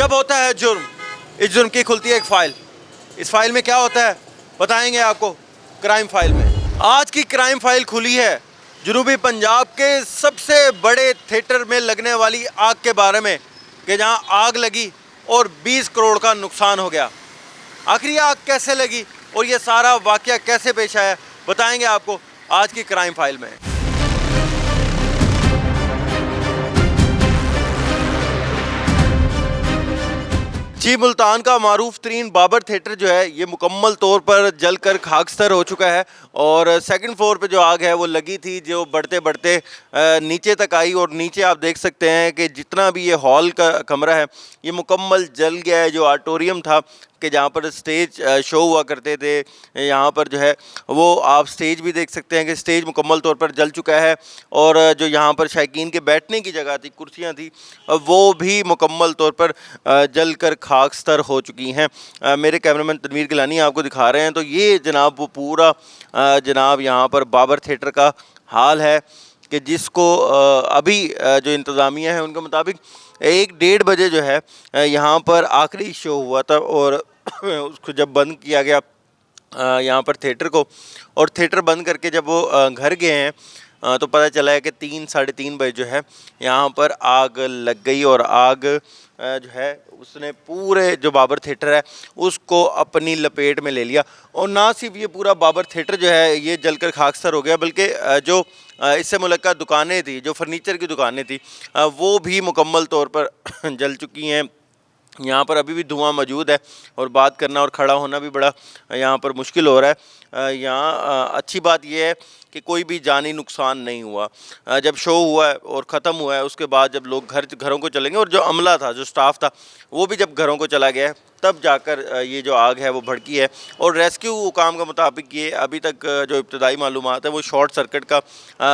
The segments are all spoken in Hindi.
जब होता है जुर्म, इस जुर्म की खुलती है एक फाइल। इस फाइल में क्या होता है बताएंगे आपको, क्राइम फाइल में। आज की क्राइम फाइल खुली है जनूबी पंजाब के सबसे बड़े थिएटर में लगने वाली आग के बारे में, कि जहां आग लगी और 20 करोड़ का नुकसान हो गया। आखिर ये आग कैसे लगी और ये सारा वाकया कैसे पेश आया, बताएंगे आपको आज की क्राइम फाइल में। जी, मुल्तान का मारूफ तरीन बाबर थिएटर जो है ये मुकम्मल तौर पर जलकर खाकस्तर हो चुका है और सेकंड फ्लोर पे जो आग है वो लगी थी, जो बढ़ते बढ़ते नीचे तक आई और नीचे आप देख सकते हैं कि जितना भी ये हॉल का कमरा है ये मुकम्मल जल गया है। जो ऑडिटोरियम था कि जहाँ पर स्टेज शो हुआ करते थे, यहाँ पर जो है वो आप स्टेज भी देख सकते हैं कि स्टेज मुकम्मल तौर पर जल चुका है और जो यहाँ पर शायकीन के बैठने की जगह थी, कुर्सियाँ थी, वो भी मुकम्मल तौर पर जल कर खाकस्तर हो चुकी हैं। मेरे कैमरामैन तनवीर गिलानी आपको दिखा रहे हैं। तो ये जनाब वो पूरा जनाब यहाँ पर बाबर थिएटर का हाल है कि जिसको अभी जो इंतज़ामिया है उनके मुताबिक 1-1:30 बजे जो है यहाँ पर आखिरी शो हुआ था और उसको जब बंद किया गया यहाँ पर थिएटर को, और थिएटर बंद करके जब वो घर गए हैं तो पता चला है कि 3-3:30 बजे जो है यहाँ पर आग लग गई और आग जो है उसने पूरे जो बाबर थिएटर है उसको अपनी लपेट में ले लिया। और ना सिर्फ ये पूरा बाबर थिएटर जो है ये जलकर खाकस्तर हो गया, बल्कि जो इससे मुल्लका दुकानें थी, जो फर्नीचर की दुकानें थी, वो भी मुकम्मल तौर पर जल चुकी हैं। यहाँ पर अभी भी धुआं मौजूद है और बात करना और खड़ा होना भी बड़ा यहाँ पर मुश्किल हो रहा है। यहाँ अच्छी बात यह है कि कोई भी जानी नुकसान नहीं हुआ। जब शो हुआ है और ख़त्म हुआ है उसके बाद जब लोग घरों को चलेंगे और जो अमला था, जो स्टाफ था, वो भी जब घरों को चला गया है तब जाकर ये जो आग है वो भड़की है। और रेस्क्यू हुकाम के मुताबिक ये अभी तक जो इब्तदाई मालूमात है वो शॉर्ट सर्किट का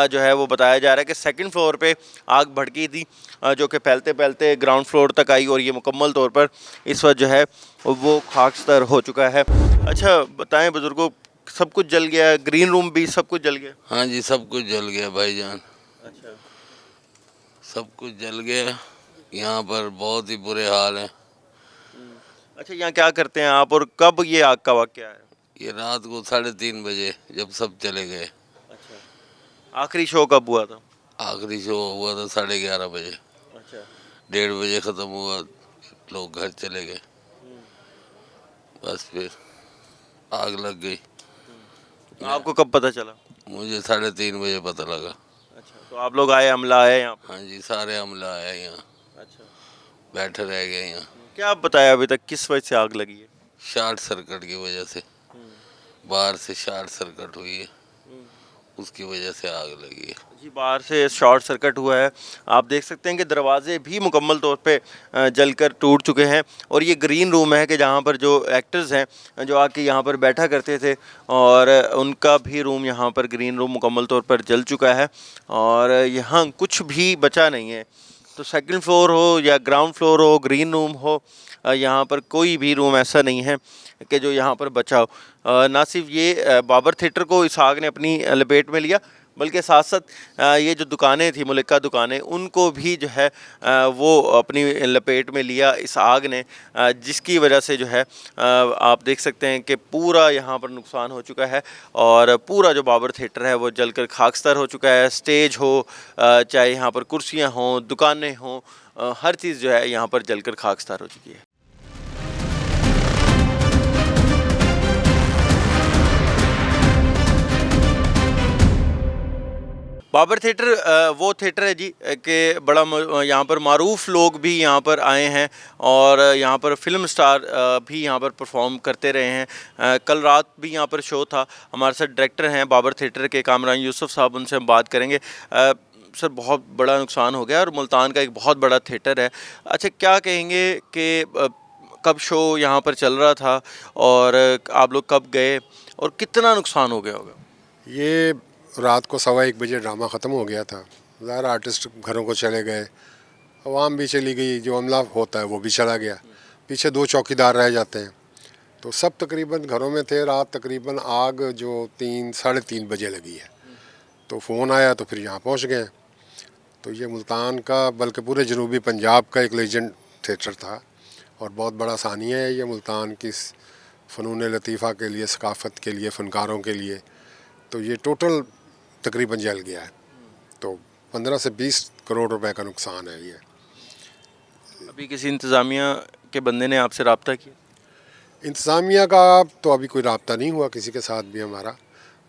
जो है वो बताया जा रहा है कि सेकंड फ्लोर पे आग भड़की थी, जो कि फैलते फैलते ग्राउंड फ्लोर तक आई और ये मुकम्मल तौर पर इस वक्त जो है वो खाकस्तर हो चुका है। अच्छा बताएं बुजुर्गों, सब कुछ जल गया, ग्रीन रूम भी सब कुछ जल गया? हाँ जी, सब कुछ जल गया भाईजान। अच्छा, सब कुछ जल गया, यहाँ पर बहुत ही बुरे हाल हैं। अच्छा यहाँ क्या करते हैं आप और कब ये आग का वाक़या है? ये रात को 3:30 बजे जब सब चले गए। अच्छा, आखिरी शो कब हुआ था? आखिरी शो हुआ था 11:30 बजे। अच्छा, 1:30 बजे ख़त्म हुआ, लोग घर चले गए। बस फिर आग लग गई। आपको कब पता चला? मुझे 3:30 बजे पता लगा। अच्छा, तो आप लोग आए, अमला आए यहाँ पे? हाँ जी, सारे अमला आए यहाँ, अच्छा, बैठे रह गए यहाँ। क्या आप बताया अभी तक किस वजह से आग लगी है? शॉर्ट सर्किट की वजह से, बाहर से शॉर्ट सर्किट हुई है, उसकी वजह से आग लगी है। जी, बाहर से शॉर्ट सर्किट हुआ है। आप देख सकते हैं कि दरवाजे भी मुकम्मल तौर पे जलकर टूट चुके हैं और ये ग्रीन रूम है कि जहाँ पर जो एक्टर्स हैं जो आके यहाँ पर बैठा करते थे और उनका भी रूम यहाँ पर ग्रीन रूम मुकम्मल तौर पर जल चुका है और यहाँ कुछ भी बचा नहीं है। तो सेकंड फ्लोर हो या ग्राउंड फ्लोर हो, ग्रीन रूम हो, यहाँ पर कोई भी रूम ऐसा नहीं है कि जो यहाँ पर बचा हो। ना सिर्फ ये बाबर थिएटर को इस आग ने अपनी लपेट में लिया, बल्कि साथ साथ ये जो दुकानें थी, मुल्लिका दुकानें, उनको भी जो है वो अपनी लपेट में लिया इस आग ने, जिसकी वजह से जो है आप देख सकते हैं कि पूरा यहाँ पर नुकसान हो चुका है और पूरा जो बाबर थिएटर है वो जलकर खाकस्तर हो चुका है। स्टेज हो, चाहे यहाँ पर कुर्सियाँ हों, दुकानें हों, हर चीज़ जो है यहाँ पर जलकर खाकस्तर हो चुकी है। बाबर थिएटर वो थिएटर है जी कि बड़ा यहाँ पर मारूफ लोग भी यहाँ पर आए हैं और यहाँ पर फिल्म स्टार भी यहाँ पर परफॉर्म करते रहे हैं। कल रात भी यहाँ पर शो था। हमारे साथ डायरेक्टर हैं बाबर थिएटर के कामरान यूसुफ साहब, उनसे हम बात करेंगे। सर, बहुत बड़ा नुकसान हो गया और मुल्तान का एक बहुत बड़ा थिएटर है। अच्छा, क्या कहेंगे कि कब शो यहाँ पर चल रहा था और आप लोग कब गए और कितना नुकसान हो गया होगा? ये रात को 1:15 बजे ड्रामा ख़त्म हो गया था। ज़ाहिर आर्टिस्ट घरों को चले गए, अवाम भी चली गई, जो अमला होता है वो भी चला गया, पीछे 2 चौकीदार रह जाते हैं। तो सब तकरीबन घरों में थे। रात तकरीबन आग जो 3-3:30 बजे लगी है, तो फ़ोन आया तो फिर यहाँ पहुँच गए। तो ये मुल्तान का, बल्कि पूरे जनूबी पंजाब का एक लेजेंड थिएटर था और बहुत बड़ा सानिया है ये मुल्तान की फ़नून लतीफ़ा के लिए, सकाफ़त के लिए, फ़नकारों के लिए। तो ये टोटल तकरीबन जल गया है। तो 15 से 20 करोड़ रुपए का नुकसान है ये। अभी किसी इंतज़ामिया के बंदे ने आपसे रब्ता किया? इंतज़ामिया का तो अभी कोई रब्ता नहीं हुआ किसी के साथ भी हमारा।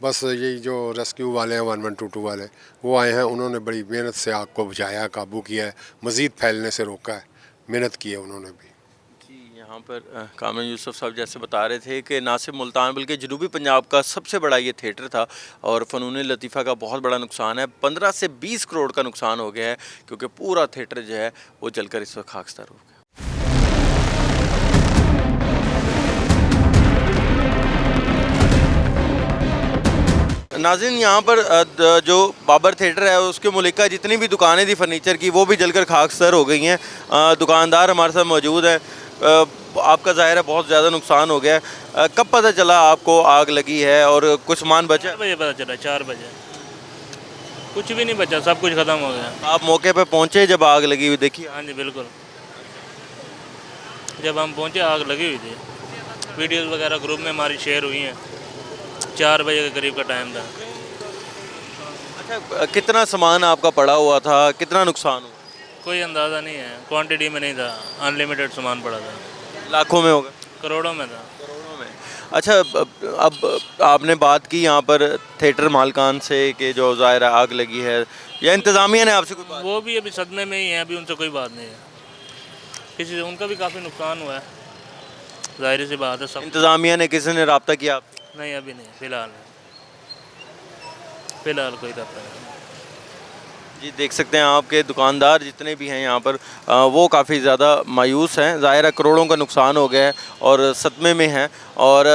बस यही जो रेस्क्यू वाले हैं 1122 वाले, वो आए हैं, उन्होंने बड़ी मेहनत से आग को बुझाया, काबू किया है, मज़ीद फैलने से रोका है, मेहनत की है उन्होंने भी। जी, यहाँ पर कामिल यूसुफ साहब जैसे बता रहे थे कि ना सिर्फ मुल्तान बल्कि जनूबी पंजाब का सबसे बड़ा ये थिएटर था और फ़नून लतीफ़ा का बहुत बड़ा नुकसान है। 15 से 20 करोड़ का नुकसान हो गया है क्योंकि पूरा थिएटर जो है वो जलकर इस वक्त खाकसार हो गया। नाज़रीन, यहाँ पर जो बाबर थिएटर है उसके मुलिका जितनी भी दुकानें थी फर्नीचर की वो भी जलकर खाकसार हो गई हैं। दुकानदार हमारे साथ मौजूद है। आपका ज़ाहिर है बहुत ज़्यादा नुकसान हो गया है। कब पता चला आपको आग लगी है और कुछ सामान बचा? 4 बजे पता चला, 4 बजे कुछ भी नहीं बचा, सब कुछ ख़त्म हो गया। आप मौके पर पहुँचे जब आग लगी हुई देखी? हाँ जी बिल्कुल, जब हम पहुँचे आग लगी हुई थी। वीडियोस वगैरह ग्रुप में हमारी शेयर हुई हैं। 4 बजे के करीब का टाइम था। अच्छा, कितना सामान आपका पड़ा हुआ था, कितना नुकसान हुआ? कोई अंदाज़ा नहीं है, क्वांटिटी में नहीं था, अनलिमिटेड सामान पड़ा था। लाखों में होगा? करोड़ों में था। करोड़ों में। अच्छा, अब आपने बात की यहाँ पर थिएटर मालकान से कि जो ज़ाहिर है आग लगी है, या इंतज़ामिया ने आपसे कोई बात? वो भी अभी सदमे में ही है, अभी उनसे कोई बात नहीं है। किसी से उनका भी काफ़ी नुकसान हुआ है, ज़ाहिर सी बात है। सब इंतज़ामिया ने किसी ने रब्ता किया आपसे? नहीं, अभी नहीं, फ़िलहाल कोई रब्ता नहीं। जी, देख सकते हैं आपके दुकानदार जितने भी हैं यहाँ पर वो काफ़ी ज़्यादा मायूस हैं। ज़ाहिर है करोड़ों का नुकसान हो गया है और सदमे में हैं। और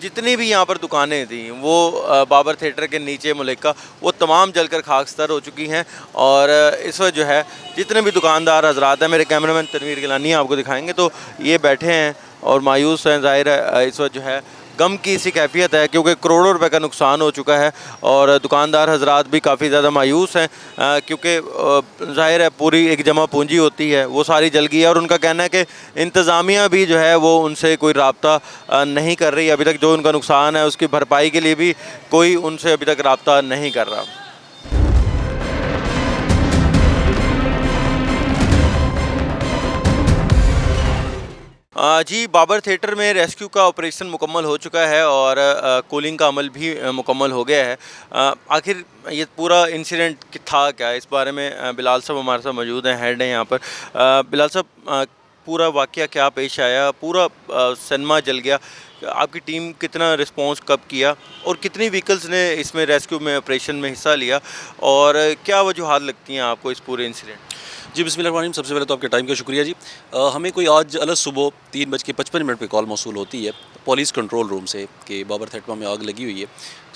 जितनी भी यहाँ पर दुकानें थी वो बाबर थिएटर के नीचे मुलिका वो तमाम जलकर खाकसार हो चुकी हैं। और इस वक्त जो है जितने भी दुकानदार हजरात हैं, मेरे कैमरामैन तनवीर गिलानी आपको दिखाएंगे, तो ये बैठे हैं और मायूस हैं। ज़ाहिर है इस वक्त जो है गम की सी कैफियत है क्योंकि करोड़ों रुपए का नुकसान हो चुका है और दुकानदार हजरात भी काफ़ी ज़्यादा मायूस हैं क्योंकि ज़ाहिर है पूरी एक जमा पूंजी होती है वो सारी जल गई है। और उनका कहना है कि इंतज़ामिया भी जो है वो उनसे कोई रब्ता नहीं कर रही। अभी तक जो उनका नुकसान है उसकी भरपाई के लिए भी कोई उनसे अभी तक रब्ता नहीं कर रहा। जी, बाबर थिएटर में रेस्क्यू का ऑपरेशन मुकम्मल हो चुका है और कूलिंग का अमल भी मुकम्मल हो गया है। आखिर ये पूरा इंसिडेंट था क्या, इस बारे में बिलाल साहब हमारे साथ मौजूद हैं, हेड हैं यहाँ पर। बिलाल साहब, पूरा वाक़या क्या पेश आया? पूरा सिनेमा जल गया, आपकी टीम कितना रिस्पांस कब किया और कितनी व्हीकल्स ने इसमें रेस्क्यू में ऑपरेशन में हिस्सा लिया और क्या वजूहात लगती हैं आपको इस पूरे इंसिडेंट? जी बिस्मिल्लाहिर्रहमानिर्रहीम। सबसे पहले तो आपके टाइम का शुक्रिया जी। हमें कोई आज अलग सुबह 3:55 पे कॉल मौसूल होती है पुलिस कंट्रोल रूम से कि बाबर थिएटर में आग लगी हुई है।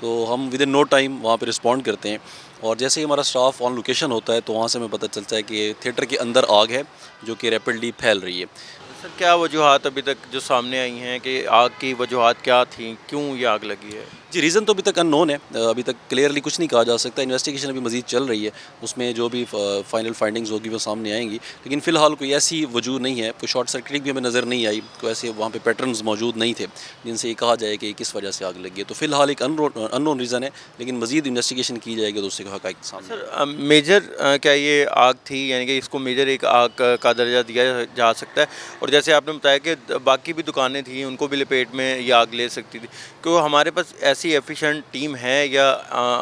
तो हम विद इन नो टाइम वहाँ पे रिस्पॉन्ड करते हैं और जैसे ही हमारा स्टाफ ऑन लोकेशन होता है तो वहाँ से हमें पता चलता है कि थिएटर के अंदर आग है जो कि रैपिडली फैल रही है। सर, क्या वजूहात अभी तक जो सामने आई हैं कि आग की वजूहात क्या थी, क्यों ये आग लगी है? जी, रीज़न तो अभी तक अननोन है, अभी तक क्लियरली कुछ नहीं कहा जा सकता। इन्वेस्टिगेशन अभी मज़ीद चल रही है, उसमें जो भी फाइनल फाइंडिंग्स होगी वो सामने आएंगी। लेकिन फ़िलहाल कोई ऐसी वजूद नहीं है, कोई शॉर्ट सर्किटिंग भी हमें नज़र नहीं आई, कोई ऐसे वहाँ पे पैटर्न्स मौजूद नहीं थे जिनसे ये कहा जाए कि किस वजह से आग लगी है। तो फ़िलहाल एक अननोन रीज़न है, लेकिन मज़ीद इन्वेस्टिगेशन की जाएगी तो उससे हक़ाइक़ सामने। सर, मेजर क्या ये आग थी, यानी कि इसको मेजर एक आग का दर्जा दिया जा सकता है? और जैसे आपने बताया कि बाकी भी दुकानें थी उनको भी लपेट में ये आग ले सकती थी, क्यों हमारे पास ऐसी एफिशिएंट टीम है या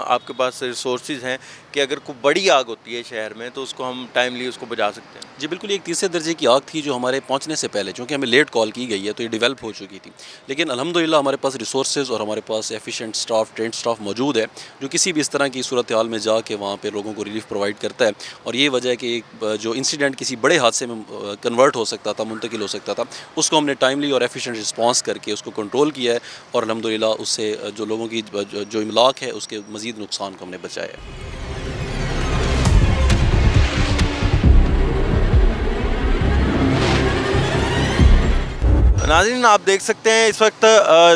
आपके पास रिसोर्सेज हैं कि अगर कोई बड़ी आग होती है शहर में तो उसको हम टाइमली उसको बुझा सकते हैं? जी बिल्कुल, एक तीसरे दर्जे की आग थी जो हमारे पहुंचने से पहले, चूँकि हमें लेट कॉल की गई है तो ये डेवलप हो चुकी थी। लेकिन अल्हम्दुलिल्लाह हमारे पास रिसोर्सेज और हमारे पास एफिशिएंट स्टाफ, ट्रेंड स्टाफ मौजूद है जो किसी भी इस तरह की सूरत हाल में जाके वहाँ पे लोगों को रिलीफ प्रोवाइड करता है। और ये वजह है कि एक जो इंसिडेंट किसी बड़े हादसे में कन्वर्ट हो सकता था, मुंतकिल हो सकता था, उसको हमने टाइमली और एफिशिएंट रिस्पॉन्स करके उसको कंट्रोल किया है और अल्हम्दुलिल्लाह उससे जो लोगों की जो इमलाक है उसके मज़ीद नुकसान को हमने बचाया है। नाज़रीन, आप देख सकते हैं इस वक्त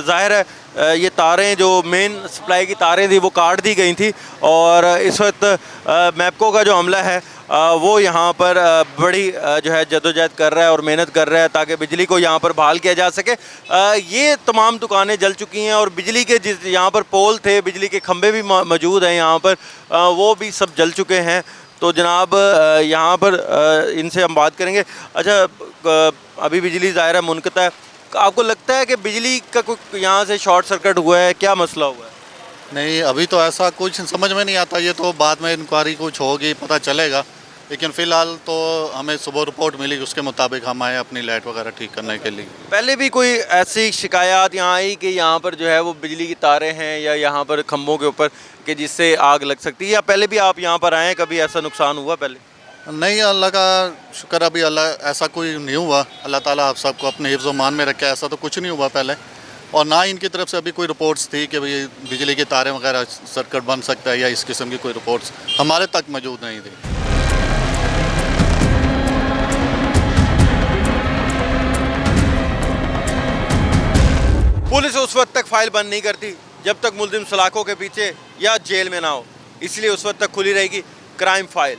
ज़ाहिर है ये तारें जो मेन सप्लाई की तारें थी वो काट दी गई थी और इस वक्त मैप्को का जो अमला है वो यहाँ पर बड़ी जो है जदोजहद कर रहा है और मेहनत कर रहा है ताकि बिजली को यहाँ पर बहाल किया जा सके। ये तमाम दुकानें जल चुकी हैं और बिजली के जिस यहाँ पर पोल थे, बिजली के खंभे भी मौजूद हैं यहाँ पर, वो भी सब जल चुके हैं। तो जनाब यहाँ पर इनसे हम बात करेंगे। अच्छा, अभी बिजली ज़ाहिर है मुनक़ता है, आपको लगता है कि बिजली का कोई यहाँ से शॉर्ट सर्किट हुआ है, क्या मसला हुआ है? नहीं, अभी तो ऐसा कुछ समझ में नहीं आता, ये तो बाद में इंक्वायरी कुछ होगी पता चलेगा, लेकिन फ़िलहाल तो हमें सुबह रिपोर्ट मिली, उसके मुताबिक हम आए अपनी लाइट वगैरह ठीक करने के लिए। पहले भी कोई ऐसी शिकायत यहाँ आई कि यहाँ पर जो है वो बिजली की तारें हैं या यहाँ पर खंभों के ऊपर कि जिससे आग लग सकती है, या पहले भी आप यहाँ पर आए हैं, कभी ऐसा नुकसान हुआ पहले? नहीं, अल्लाह का शुक्र, अभी अल्लाह ऐसा कोई नहीं हुआ। अल्लाह ताला आप सबको अपने हिफ्ज़ मान में रखे, ऐसा तो कुछ नहीं हुआ पहले, और ना इनकी तरफ से अभी कोई रिपोर्ट्स थी कि भाई बिजली की तारें वगैरह सर्किट बन सकता है या इस किस्म की कोई रिपोर्ट्स हमारे तक मौजूद नहीं थी। पुलिस उस वक्त तक फाइल बंद नहीं करती जब तक मुलजिम सलाखों के पीछे या जेल में ना हो, इसलिए उस वक्त तक खुली रहेगी क्राइम फाइल।